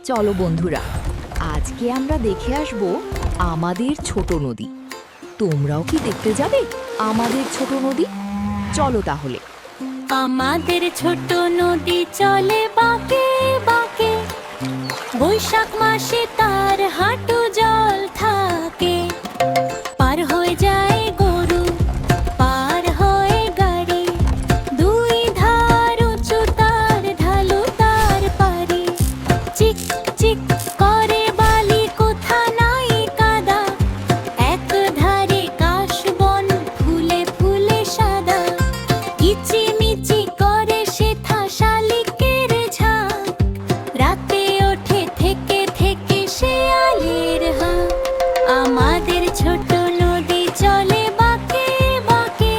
চলো বন্ধুরা, আজকে আমরা দেখে আসব আমাদের ছোট নদী। তোমরাও কি দেখতে যাবে আমাদের ছোট নদী? চলো তাহলে। আমাদের ছোট নদী চলে বাঁকে বাঁকে, বৈশাখ মাসে তার হাঁটু জল থাকে। পার হয়ে যায় গরু, পার হয়ে গাড়ি, দুই ধার উঁচু তার ঢালু তার পারি। চিক চিক করে বালি, কোথা নাই কাদা, এক ধারে কাশবন ফুলে ফুলে সাদা। কিচিমিচি করে সেথা শালিকের ঝাঁক, রাতে ওঠে থেকে থেকে শেয়ালের হাঁক। আমাদের ছোট নদী চলে বাঁকে বাঁকে,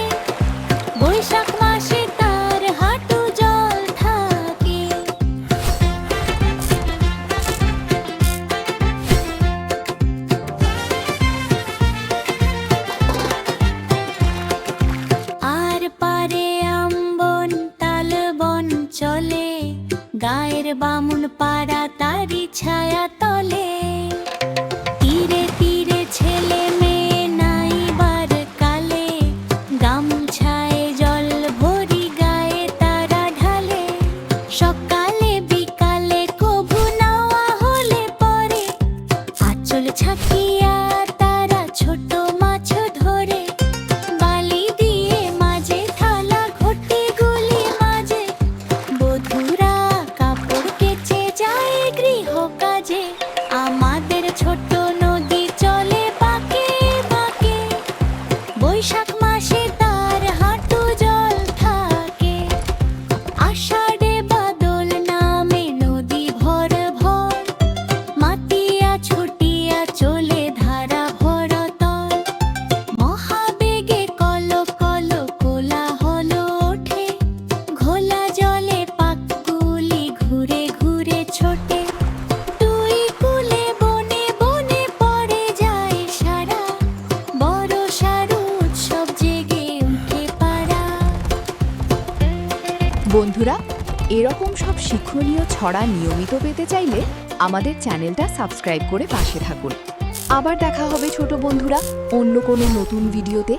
বৈশাখ মাসে তার হাঁটু জল থাকে। আর পারে আমবন তালবন চলে, গায়ের বামুন পাড়া তারি ছায়া তলে। তীরে তীরে ছেলে মেয়ে নাইবার কালে, গামছায় জল ভরি গায়ে তারা ঢালে। সকালে বিকালে কভু নাওয়া হলে পরে, আঁচল ছাকিয়া তারা ছোট মাছ ধরে। বালি দিয়ে মাঝে থালা ঘটি গুলি মাঝে, বধুরা কাপড় কেচে যায় গৃহ কাজে। আমাদের ছোট নদী চলে বাঁকে বাঁকে, বৈশাখ মাসে তার হাঁটু জল থাকে। আষাঢ়ে বাদল নামে নদী ভর ভর, মাতিয়া ছুটিয়া চলে ধারা ভরতল। মহাবেগে কল কল কোলাহল ওঠে, ঘোলা জলে পাকগুলি ঘুরে ঘুরে ছোটে। দুই কূলে বনে বনে পড়ে যায় সারা, বর্ষার উৎসব জেগে উঠে পাড়া। বন্ধুরা, এরকম সব শিক্ষণীয় ছড়া নিয়মিত পেতে চাইলে আমাদের চ্যানেলটা সাবস্ক্রাইব করে পাশে থাকুন। আবার দেখা হবে ছোট বন্ধুরা অন্য কোনো নতুন ভিডিওতে।